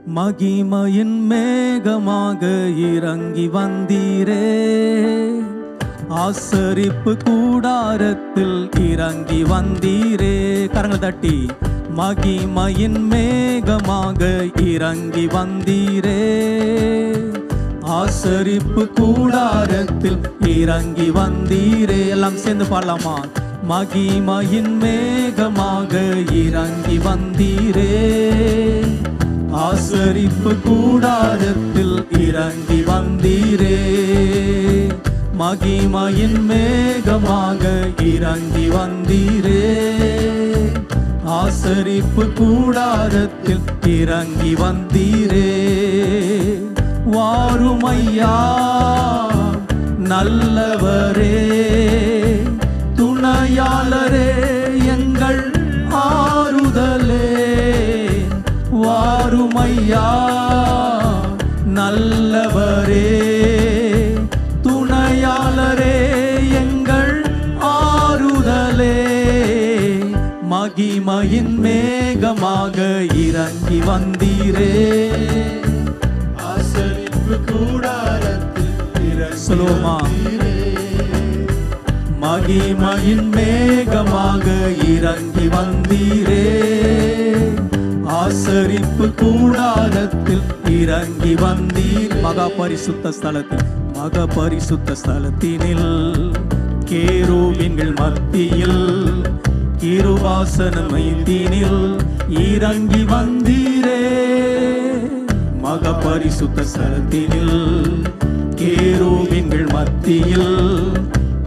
மகிமையின் மேகமாக இறங்கி வந்தீரே, ஆசரிப்பு கூடாரத்தில் இறங்கி வந்தீரே. கரங்கள் தட்டி, மகிமையின் மேகமாக இறங்கி வந்தீரே, ஆசரிப்பு கூடாரத்தில் இறங்கி வந்தீரே. எல்லாம் சேர்ந்து பாடலாமா? மகிமையின் மேகமாக இறங்கி வந்தீரே, ஆசரிப்பு கூடாரத்தில் இறங்கி வந்தீரே. மகிமையின் மேகமாக இறங்கி வந்தீரே, ஆசரிப்பு கூடாரத்தில் இறங்கி வந்தீரே. வாருமையா நல்லவரே, துணையாளரே, எங்கள் ஆறுதலே. வாருமையா நல்லவரே, துணையாளரே, எங்கள் ஆறுதலே. மகிமையின் மேகமாக இறங்கி வந்தீரே, ஆசரிப்பு கூடாரத்தில் இறங்கி வந்தீரே. மகிமையின் மேகமாக இறங்கி வந்தீரே, ஆசரிப்பு கூடாரத்தில் இறங்கி வந்தீர். மகா பரிசுத்த ஸ்தலத்தில், மகா பரிசுத்த ஸ்தலத்தினில் கேருபீன்கள் மத்தியில் கிருபாசன மைதினில் இறங்கி வந்தீரே. மகா பரிசுத்த ஸ்தலத்தினில் கேருபீன்கள் மத்தியில்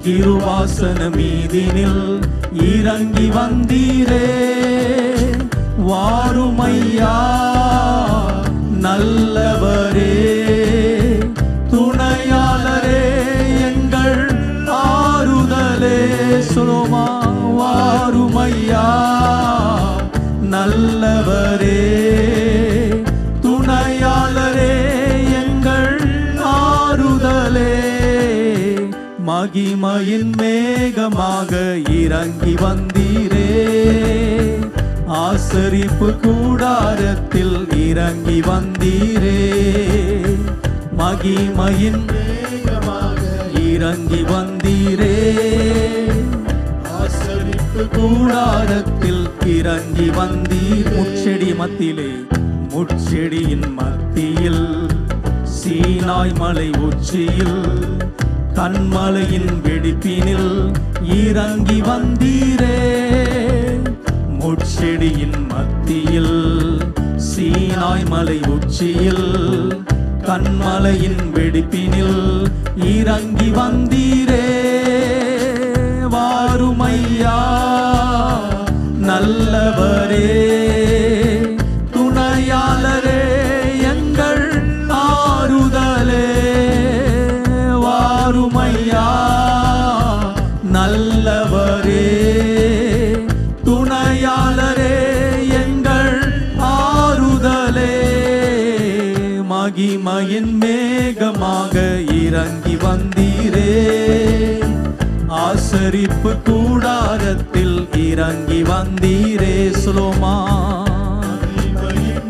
கிருபாசன மீதினில் இறங்கி வந்தீரே. வாருமையா நல்லவரே, துணையாளரே, எங்கள் ஆறுதலே. சொல்லுமா? வாருமையா நல்லவரே, துணையாளரே, எங்கள் ஆறுதலே. மகிமையின் மேகமாக இறங்கி வந்தீரே, ஆசரிப்பு கூடாரத்தில் இறங்கி வந்தீரே. மகிமையின் மேகமாக இறங்கி வந்தீரே, ஆசரிப்பு கூடாரத்தில் இறங்கி வந்தீர். முட்செடி மத்தியிலே, முட்செடியின் மத்தியில் சீனாய் மலை உச்சியில் கண்மலையின் வெடிப்பினில் இறங்கி வந்தீரே. முட்செடியின் மத்தியில் சீனாய் மலை உச்சியில் கண்மலையின் வெடிப்பினில் இறங்கி வந்தீரே. வாருமையா நல்லவரே, துணையாளரே, எங்கள் ஆறுதலே. வாருமையா நல்லவரே, துணையாளரே, எங்கள் ஆறுதலே. மகிமையின் மேகமாக இறங்கி வந்தீரே, ஆசரிப்பு கூடாரத்தில் இறங்கி வந்தீரே. சுலோமா?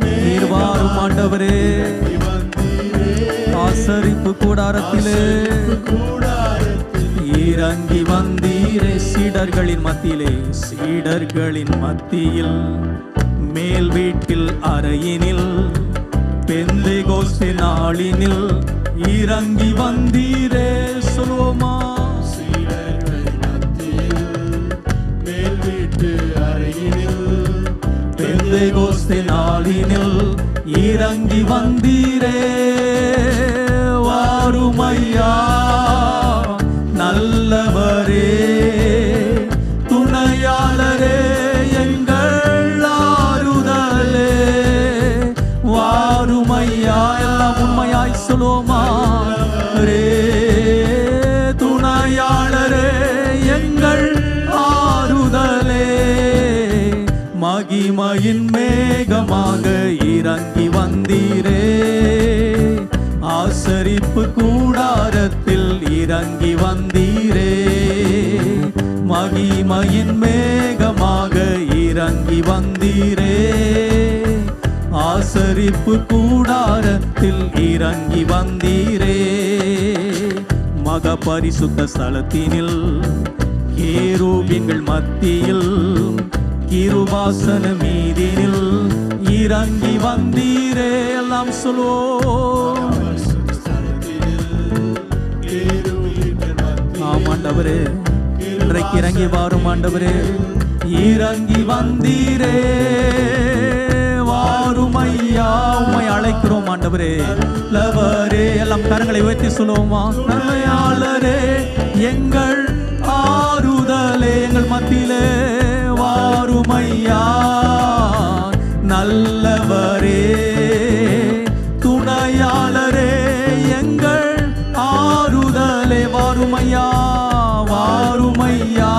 நீர் வாரும் ஆண்டவரே, ஆசரிப்பு கூடாரத்திலே இறங்கி வந்தீரே. சீடர்களின் மத்தியிலே, சீடர்களின் மத்தியில் மேல் வீட்டில் அறையினில் பெந்தேகோஸ்தே நாளினில் இறங்கி வந்தீரே. சொல்லுவோமா? சீடர்களின் மத்தியில் மேல் வீட்டு அறையினில் பெந்தேகோஸ்தே நாளினில் இறங்கி வந்தீரே. வாருமையா நல்லவரே, துணையாளரே, எங்கள் ஆறுதலே. வாருமையா எல்லாம் உண்மையாய் சொல்லுவோமா? ரே துணையாளரே, எங்கள் ஆறுதலே. மகிமையின் மேகமாக இறங்கி வந்தீரே, ஆசரிப்பு கூடாரத்தில் இறங்கி வந்தீரே. மகிமையின் மேகமாக இறங்கி வந்தீரே, ஆசரிப்பு கூடாரத்தில் இறங்கி வந்தீரே. மக பரிசுத்த ஸ்தலத்தினில் கேருபீன்கள் மத்தியில் கிருபாசன மீதினில் இறங்கி வந்தீரே. எல்லாம் சொல்லுவோம். ஆம் ஆண்டவரே, இன்றைக்கு இறங்கி வாரும் ஆண்டவரே. இறங்கி வந்தீரே, வாரும் ஐயா, உம்மை அழைக்கிறோம் ஆண்டவரே. லவரே, எல்லாம் கரங்களை உயர்த்தி சொல்லுவோமா? நன்மையாளரே, எங்கள் ஆறுதலே, எங்கள் மத்தியிலே வாரும் ஐயா. நல்லவரே, துணையாளரே, எங்கள் ஆறுதலே வாரும் ஐயா, வாரும் ஐயா.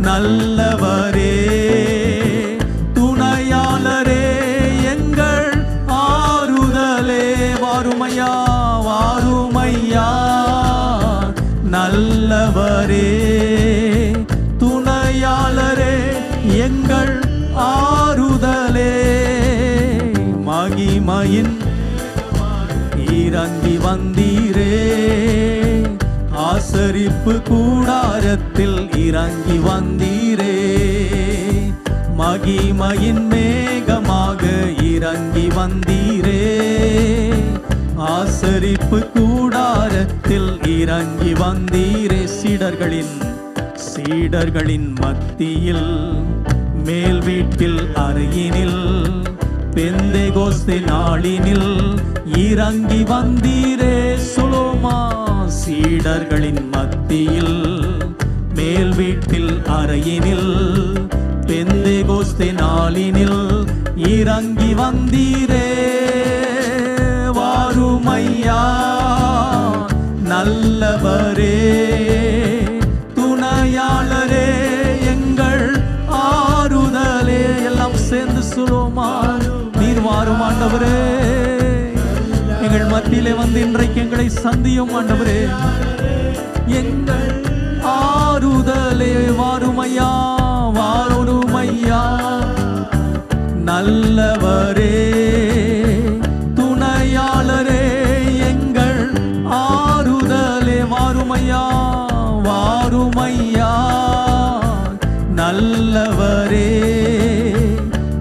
நல்லவரே, துணையாளரே, எங்கள் ஆறுதலே வாரும் ஐயா, வாரும் ஐயா. நல்லவரே, துணையாளரே, எங்கள் ஆறுதலே. மகிமையின் இறங்கி வந்தீரே, ஆசரிப்பு கூடாரத்தில் இறங்கி வந்தீரே. மகிமையின் மேகமாக இறங்கி வந்தீரே, ஆசரிப்பு கூடாரத்தில் இறங்கி வந்தீரே. சீடர்களின் மத்தியில் மேல் வீட்டில் அறையினில் பெந்தேகோஸ்தே நாளினில் இறங்கி வந்தீரே. சுலோமா, சீடர்களின் மத்தியில் மேல் வீட்டில் அறையினில் பெந்தேகோஸ்தே நாளினில் இறங்கி வந்தீரே. வாரும் ஐயா, நல்லவரே, துணையாளரே, எங்கள் ஆறுதலே. எல்லாம் சேர்ந்து சொல்லுவோமா? நீர் வாரும் ஆண்டவரே, எங்கள் மத்தியிலே வந்து இன்றைக்கு எங்களை சந்தியும் ஆண்டவரே. எங்கள் ஆறுதலே வாரும் ஐயா, வாரும் ஐயா. நல்லவரே, துணையாளரே, எங்கள் ஆறுதலே வாரும் ஐயா, வாரும் ஐயா. நல்லவரே,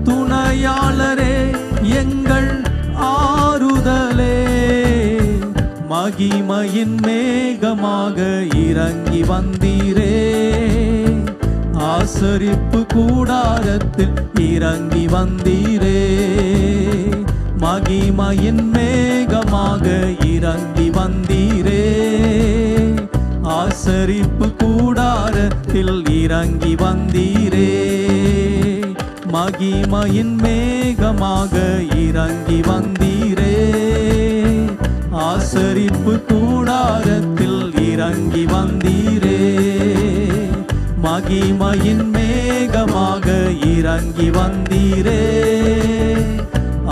துணையாளரே, எங்கள் ஆறுதலே. மகிமையின் மேகமாக இறங்கி வந்தீரே, ஆசரிப்பு கூடாரத்தில் இறங்கி வந்தீரே. மகிமையின் மேகமாக இறங்கி வந்தீரே, ஆசரிப்பு கூடாரத்தில் இறங்கி வந்தீரே. மகிமையின் மேகமாக இறங்கி வந்தீரே, ஆசரிப்பு கூடாரத்தில் இறங்கி வந்தீரே. மகிமையின் மேகமாக இறங்கி வந்தீரே,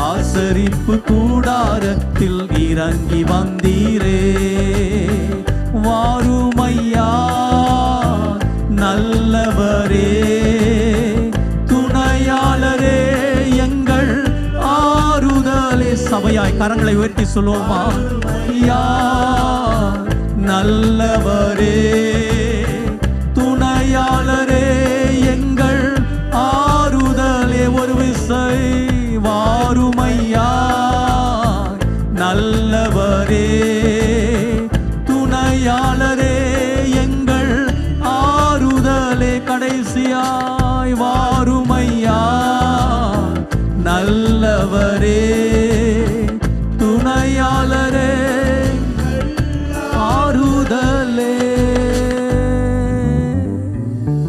ஆசரிப்பு கூடாரத்தில் இறங்கி வந்தீரே. வாரும் ஐயா, நல்லவரே, துணையாளரே, எங்கள் ஆறுதலே. சபையாய் கரங்களை உயர்த்தி சொல்லுவோமா? ஐயா, நல்லவரே,